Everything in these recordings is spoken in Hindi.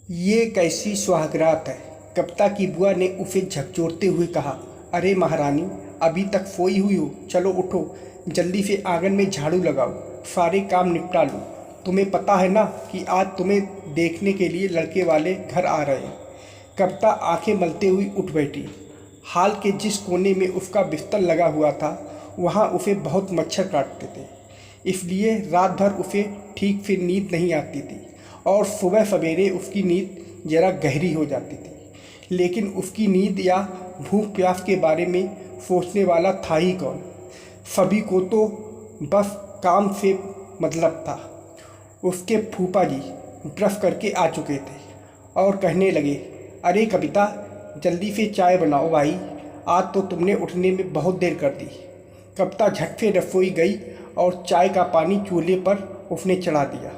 ये कैसी सुहागरात है। कविता की बुआ ने उसे झकझोरते हुए कहा, अरे महारानी, अभी तक सोई हुई हो? चलो उठो, जल्दी से आंगन में झाड़ू लगाओ, सारे काम निपटा लो। तुम्हें पता है ना कि आज तुम्हें देखने के लिए लड़के वाले घर आ रहे हैं। कविता आंखें मलते हुई उठ बैठी। हाल के जिस कोने में उसका बिस्तर लगा हुआ था वहाँ उसे बहुत मच्छर काटते थे, इसलिए रात भर उसे ठीक से नींद नहीं आती थी और सुबह सवेरे उसकी नींद जरा गहरी हो जाती थी। लेकिन उसकी नींद या भूख प्यास के बारे में सोचने वाला था ही कौन। सभी को तो बस काम से मतलब था। उसके फूफा जी ब्रश करके आ चुके थे और कहने लगे, अरे कविता, जल्दी से चाय बनाओ भाई, आज तो तुमने उठने में बहुत देर कर दी। कविता झट से रसोई गई और चाय का पानी चूल्हे पर उसने चढ़ा दिया।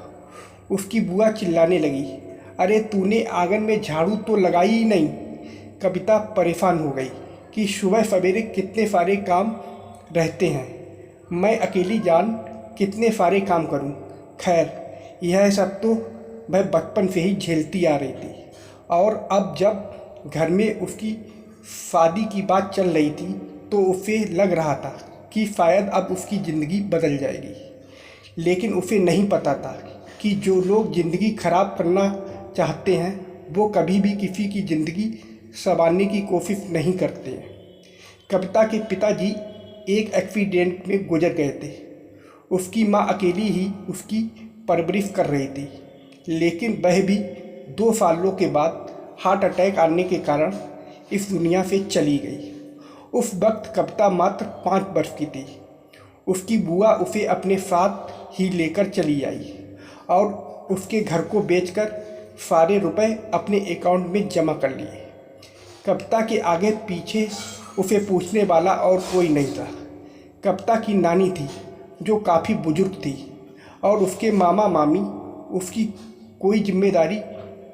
उसकी बुआ चिल्लाने लगी, अरे तूने आंगन में झाड़ू तो लगाई ही नहीं। कविता परेशान हो गई कि सुबह सवेरे कितने सारे काम रहते हैं, मैं अकेली जान कितने सारे काम करूं। खैर, यह सब तो वह बचपन से ही झेलती आ रही थी और अब जब घर में उसकी शादी की बात चल रही थी तो उसे लग रहा था कि शायद अब उसकी ज़िंदगी बदल जाएगी। लेकिन उसे नहीं पता था कि जो लोग ज़िंदगी खराब करना चाहते हैं वो कभी भी किसी की ज़िंदगी संवारने की कोशिश नहीं करते हैं। कविता के पिताजी एक एक्सीडेंट में गुजर गए थे। उसकी माँ अकेली ही उसकी परवरिश कर रही थी, लेकिन वह भी 2 सालों के बाद हार्ट अटैक आने के कारण इस दुनिया से चली गई। उस वक्त कविता मात्र 5 वर्ष की थी। उसकी बुआ उसे अपने साथ ही लेकर चली आई और उसके घर को बेचकर सारे रुपए अपने अकाउंट में जमा कर लिए। कविता के आगे पीछे उसे पूछने वाला और कोई नहीं था। कविता की नानी थी जो काफ़ी बुजुर्ग थी और उसके मामा मामी उसकी कोई जिम्मेदारी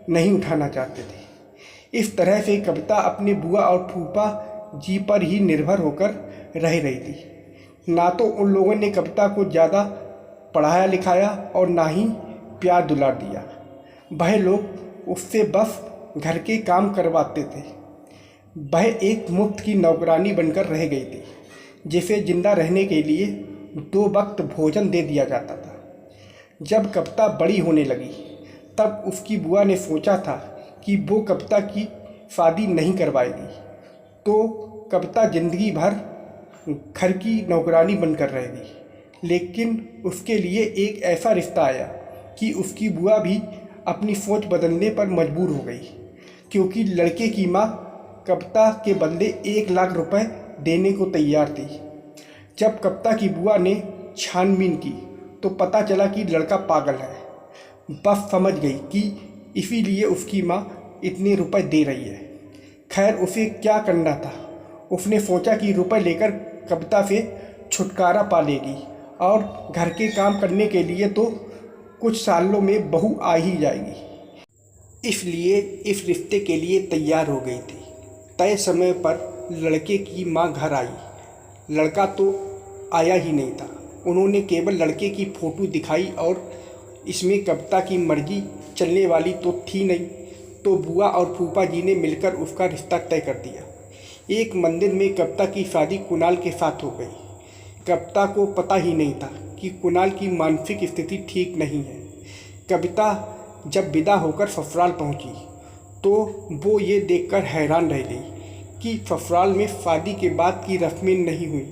नहीं उठाना चाहते थे। इस तरह से कविता अपने बुआ और फूफा जी पर ही निर्भर होकर रह रही थी। ना तो उन लोगों ने कविता को ज़्यादा पढ़ाया लिखाया और ना ही प्यार दुलार दिया। वह लोग उससे बस घर के काम करवाते थे। वह एक मुफ्त की नौकरानी बनकर रह गई थी, जिसे जिंदा रहने के लिए 2 वक्त भोजन दे दिया जाता था। जब कविता बड़ी होने लगी तब उसकी बुआ ने सोचा था कि वो कविता की शादी नहीं करवाएगी, तो कविता जिंदगी भर घर की नौकरानी बनकर रहेगी। लेकिन उसके लिए एक ऐसा रिश्ता आया कि उसकी बुआ भी अपनी सोच बदलने पर मजबूर हो गई, क्योंकि लड़के की माँ कविता के बदले 1 लाख रुपए देने को तैयार थी। जब कविता की बुआ ने छानबीन की तो पता चला कि लड़का पागल है। बस समझ गई कि इसीलिए उसकी माँ इतने रुपए दे रही है। खैर, उसे क्या करना था। उसने सोचा कि रुपए लेकर कविता से छुटकारा पा लेगी और घर के काम करने के लिए तो कुछ सालों में बहू आ ही जाएगी। इसलिए इस रिश्ते के लिए तैयार हो गई थी। तय समय पर लड़के की माँ घर आई। लड़का तो आया ही नहीं था। उन्होंने केवल लड़के की फ़ोटो दिखाई और इसमें कविता की मर्जी चलने वाली तो थी नहीं, तो बुआ और फूफा जी ने मिलकर उसका रिश्ता तय कर दिया। एक मंदिर में कविता की शादी कुणाल के साथ हो गई। कविता को पता ही नहीं था कि कुणाल की मानसिक स्थिति ठीक नहीं है। कविता जब विदा होकर ससुराल पहुंची तो वो ये देखकर हैरान रह गई कि ससुराल में शादी के बाद की रस्में नहीं हुई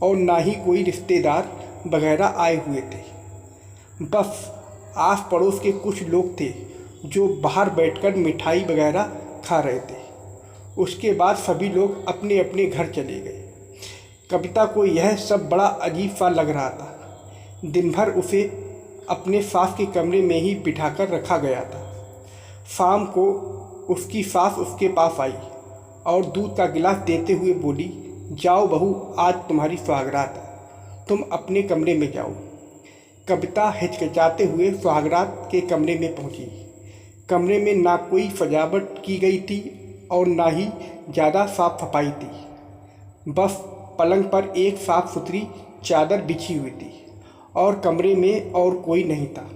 और ना ही कोई रिश्तेदार वगैरह आए हुए थे। बस आस पड़ोस के कुछ लोग थे जो बाहर बैठकर मिठाई वगैरह खा रहे थे। उसके बाद सभी लोग अपने अपने घर चले गए। कविता को यह सब बड़ा अजीब सा लग रहा था। दिन भर उसे अपने सास के कमरे में ही बिठाकर रखा गया था। शाम को उसकी सास उसके पास आई और दूध का गिलास देते हुए बोली, जाओ बहू, आज तुम्हारी सुहागरात है, तुम अपने कमरे में जाओ। कविता हिचकिचाते हुए सुहागरात के कमरे में पहुंची। कमरे में ना कोई सजावट की गई थी और ना ही ज़्यादा साफ सफाई थी। बस पलंग पर एक साफ सुथरी चादर बिछी हुई थी और कमरे में और कोई नहीं था।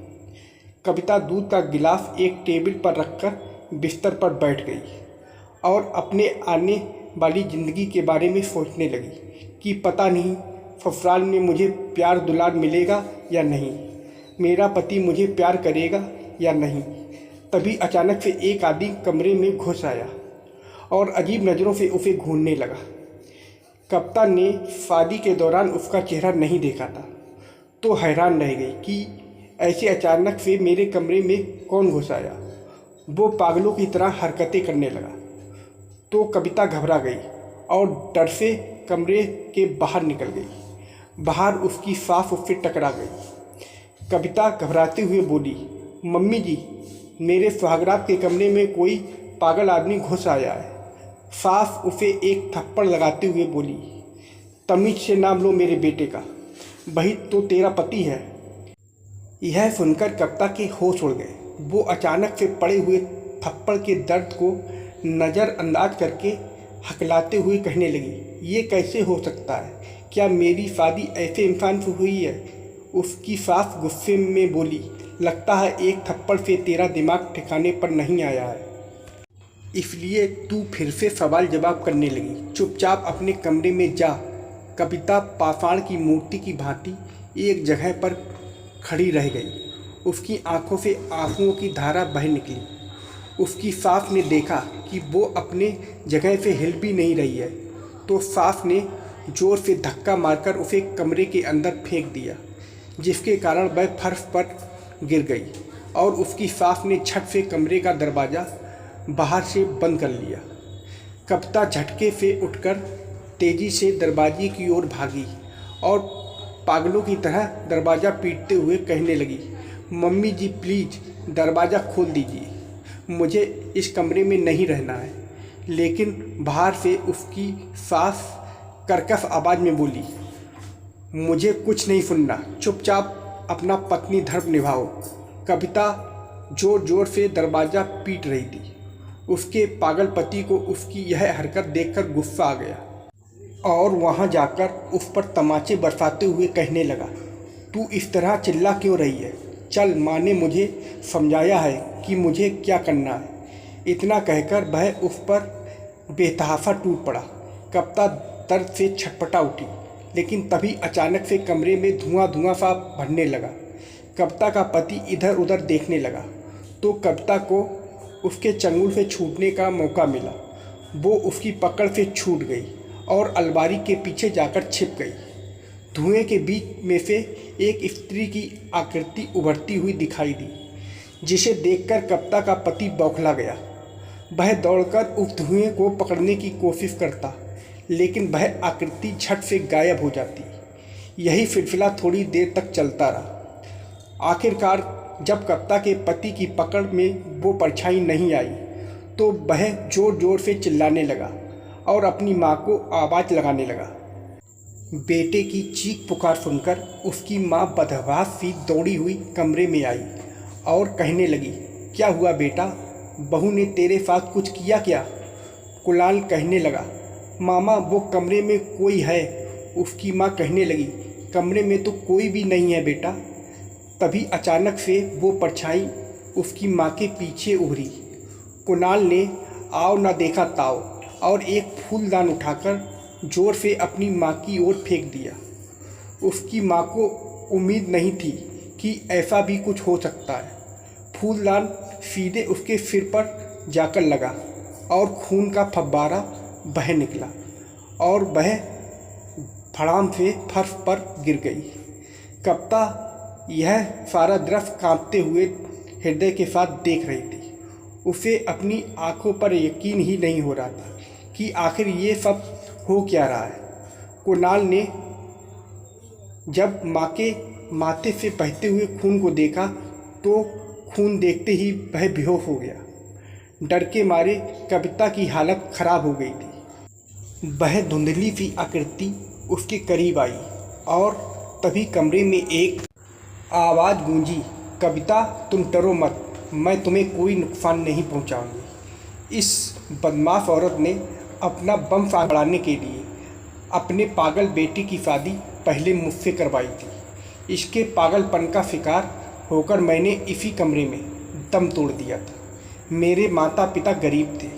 कविता दूध का गिलास एक टेबल पर रखकर बिस्तर पर बैठ गई और अपने आने वाली ज़िंदगी के बारे में सोचने लगी कि पता नहीं ससुराल में मुझे प्यार दुलार मिलेगा या नहीं, मेरा पति मुझे प्यार करेगा या नहीं। तभी अचानक से एक आदमी कमरे में घुस आया और अजीब नज़रों से उसे घूरने लगा। कविता ने शादी के दौरान उसका चेहरा नहीं देखा था तो हैरान रह गई कि ऐसे अचानक से मेरे कमरे में कौन घुस आया। वो पागलों की तरह हरकतें करने लगा तो कविता घबरा गई और डर से कमरे के बाहर निकल गई। बाहर उसकी सास उससे टकरा गई। कविता घबराते हुए बोली, मम्मी जी, मेरे सुहागरात के कमरे में कोई पागल आदमी घुस आया है। सास उसे एक थप्पड़ लगाते हुए बोली, तमीज से नाम लो मेरे बेटे का, वही तो तेरा पति है। यह सुनकर कविता के होश उड़ गए। वो अचानक से पड़े हुए थप्पड़ के दर्द को नज़रअंदाज करके हकलाते हुए कहने लगी, ये कैसे हो सकता है? क्या मेरी शादी ऐसे इंसान से हुई है? उसकी सास गुस्से में बोली, लगता है एक थप्पड़ से तेरा दिमाग ठिकाने पर नहीं आया है, इसलिए तू फिर से सवाल जवाब करने लगी। चुपचाप अपने कमरे में जा। कविता पाषाण की मूर्ति की भांति एक जगह पर खड़ी रह गई। उसकी आंखों से आंसुओं की धारा बह निकली। उसकी सास ने देखा कि वो अपने जगह से हिल भी नहीं रही है तो सास ने जोर से धक्का मारकर उसे कमरे के अंदर फेंक दिया, जिसके कारण वह फर्श पर गिर गई और उसकी सास ने झट से कमरे का दरवाज़ा बाहर से बंद कर लिया। कविता झटके से उठकर तेज़ी से दरवाजे की ओर भागी और पागलों की तरह दरवाज़ा पीटते हुए कहने लगी, मम्मी जी प्लीज़ दरवाज़ा खोल दीजिए, मुझे इस कमरे में नहीं रहना है। लेकिन बाहर से उसकी सास कर्कश आवाज़ में बोली, मुझे कुछ नहीं सुनना, चुपचाप अपना पत्नी धर्म निभाओ। कविता जोर जोर से दरवाज़ा पीट रही थी। उसके पागल पति को उसकी यह हरकत देखकर गुस्सा आ गया और वहां जाकर उस पर तमाचे बरसाते हुए कहने लगा, तू इस तरह चिल्ला क्यों रही है? चल, माँ ने मुझे समझाया है कि मुझे क्या करना है। इतना कहकर वह उस पर बेतहाशा टूट पड़ा। कविता दर्द से छटपटा उठी, लेकिन तभी अचानक से कमरे में धुआं धुआं सा भरने लगा। कविता का पति इधर उधर देखने लगा तो कविता को उसके चंगुल से छूटने का मौका मिला। वो उसकी पकड़ से छूट गई और अलमारी के पीछे जाकर छिप गई। धुएं के बीच में से एक स्त्री की आकृति उभरती हुई दिखाई दी, जिसे देखकर कविता का पति बौखला गया। वह दौड़कर उस धुएं को पकड़ने की कोशिश करता, लेकिन वह आकृति झट से गायब हो जाती। यही सिलसिला थोड़ी देर तक चलता रहा। आखिरकार जब कविता के पति की पकड़ में वो परछाई नहीं आई तो वह जोर जोर से चिल्लाने लगा और अपनी माँ को आवाज़ लगाने लगा। बेटे की चीख पुकार सुनकर उसकी माँ बदहवास सी दौड़ी हुई कमरे में आई और कहने लगी, क्या हुआ बेटा, बहू ने तेरे साथ कुछ किया क्या? कुणाल कहने लगा, मामा वो कमरे में कोई है। उसकी माँ कहने लगी, कमरे में तो कोई भी नहीं है बेटा। तभी अचानक से वो परछाई उसकी माँ के पीछे उभरी। कुणाल ने आओ ना देखा ताओ और एक फूलदान उठाकर जोर से अपनी माँ की ओर फेंक दिया। उसकी माँ को उम्मीद नहीं थी कि ऐसा भी कुछ हो सकता है। फूलदान सीधे उसके सिर पर जाकर लगा और खून का फव्वारा बह निकला और वह फड़ाम से फर्श पर गिर गई। कविता यह सारा दृश्य कांपते हुए हृदय के साथ देख रही थी। उसे अपनी आंखों पर यकीन ही नहीं हो रहा था कि आखिर ये सब हो क्या रहा है। कुणाल ने जब माँ के माथे से बहते हुए खून को देखा तो खून देखते ही वह बेहोश हो गया। डर के मारे कविता की हालत खराब हो गई थी। वह धुंधली सी आकृति उसके करीब आई और तभी कमरे में एक आवाज़ गूंजी, कविता तुम डरो मत, मैं तुम्हें कोई नुकसान नहीं पहुंचाऊंगी। इस बदमाश औरत ने अपना बम बढ़ाने के लिए अपने पागल बेटी की शादी पहले मुझसे करवाई थी। इसके पागलपन का शिकार होकर मैंने इसी कमरे में दम तोड़ दिया था। मेरे माता पिता गरीब थे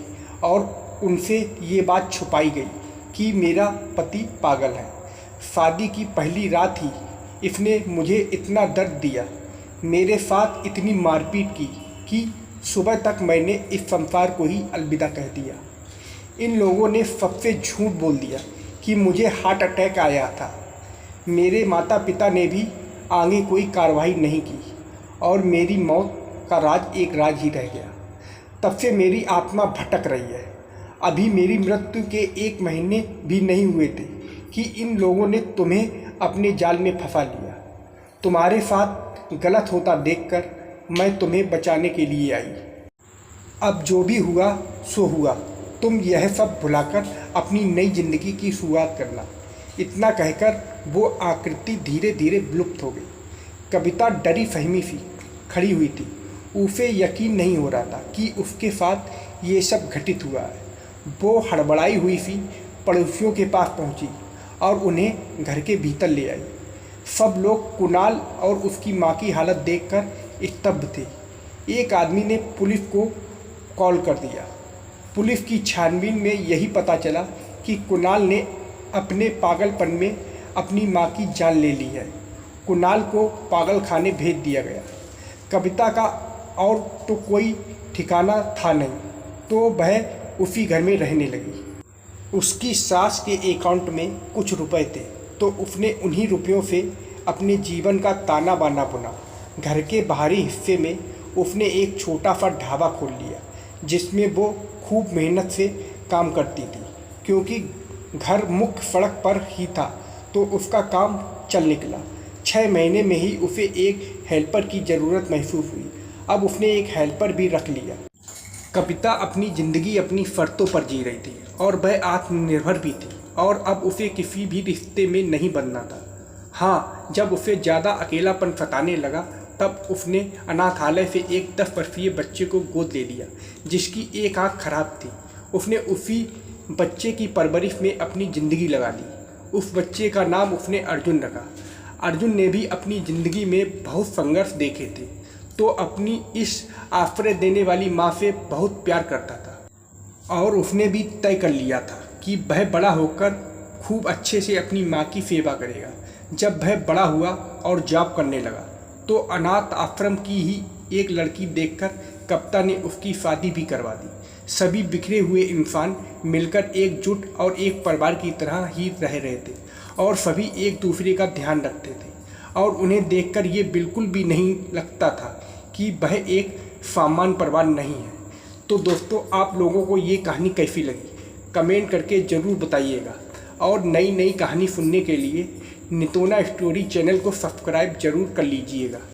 और उनसे ये बात छुपाई गई कि मेरा पति पागल है। शादी की पहली रात ही इसने मुझे इतना दर्द दिया, मेरे साथ इतनी मारपीट की कि सुबह तक मैंने इस संसार को ही अलविदा कह दिया। इन लोगों ने सबसे झूठ बोल दिया कि मुझे हार्ट अटैक आया था। मेरे माता पिता ने भी आगे कोई कार्रवाई नहीं की और मेरी मौत का राज एक राज ही रह गया। तब से मेरी आत्मा भटक रही है। अभी मेरी मृत्यु के 1 महीने भी नहीं हुए थे कि इन लोगों ने तुम्हें अपने जाल में फंसा लिया। तुम्हारे साथ गलत होता देखकर मैं तुम्हें बचाने के लिए आई। अब जो भी हुआ सो हुआ, तुम यह सब भुलाकर अपनी नई जिंदगी की शुरुआत करना। इतना कहकर वो आकृति धीरे धीरे विलुप्त हो गई। कविता डरी फहमी सी खड़ी हुई थी। उसे यकीन नहीं हो रहा था कि उसके साथ ये सब घटित हुआ है। वो हड़बड़ाई हुई सी पड़ोसियों के पास पहुंची और उन्हें घर के भीतर ले आई। सब लोग कुणाल और उसकी माँ की हालत देखकर स्तब्ध थे। एक आदमी ने पुलिस को कॉल कर दिया। पुलिस की छानबीन में यही पता चला कि कुणाल ने अपने पागलपन में अपनी माँ की जान ले ली है। कुणाल को पागल खाने भेज दिया गया। कविता का और तो कोई ठिकाना था नहीं, तो वह उसी घर में रहने लगी। उसकी सास के अकाउंट में कुछ रुपए थे, तो उसने उन्हीं रुपयों से अपने जीवन का ताना बाना बुना। घर के बाहरी हिस्से में उसने एक छोटा सा ढाबा खोल लिया, जिसमें वो खूब मेहनत से काम करती थी। क्योंकि घर मुख्य सड़क पर ही था, तो उसका काम चल निकला। 6 महीने में ही उसे एक हेल्पर की ज़रूरत महसूस हुई। अब उसने एक हेल्पर भी रख लिया। कविता अपनी ज़िंदगी अपनी शर्तों पर जी रही थी और वह आत्मनिर्भर भी थी, और अब उसे किसी भी रिश्ते में नहीं बनना था। हाँ, जब उसे ज़्यादा अकेलापन सताने लगा, तब उसने अनाथालय से एक 10 वर्षीय बच्चे को गोद ले लिया, जिसकी एक आँख खराब थी। उसने उसी बच्चे की परवरिश में अपनी ज़िंदगी लगा दी। उस बच्चे का नाम उसने अर्जुन रखा। अर्जुन ने भी अपनी ज़िंदगी में बहुत संघर्ष देखे थे, तो अपनी इस आश्रय देने वाली माँ से बहुत प्यार करता था और उसने भी तय कर लिया था कि वह बड़ा होकर खूब अच्छे से अपनी माँ की सेवा करेगा। जब वह बड़ा हुआ और जॉब करने लगा, तो अनाथ आश्रम की ही एक लड़की देखकर कविता ने उसकी शादी भी करवा दी। सभी बिखरे हुए इंसान मिलकर एकजुट और एक परिवार की तरह ही रह रहे थे और सभी एक दूसरे का ध्यान रखते थे, और उन्हें देखकर ये बिल्कुल भी नहीं लगता था कि वह एक सामान्य परिवार नहीं है। तो दोस्तों, आप लोगों को ये कहानी कैसी लगी कमेंट करके ज़रूर बताइएगा, और नई नई कहानी सुनने के लिए नितोना स्टोरी चैनल को सब्सक्राइब जरूर कर लीजिएगा।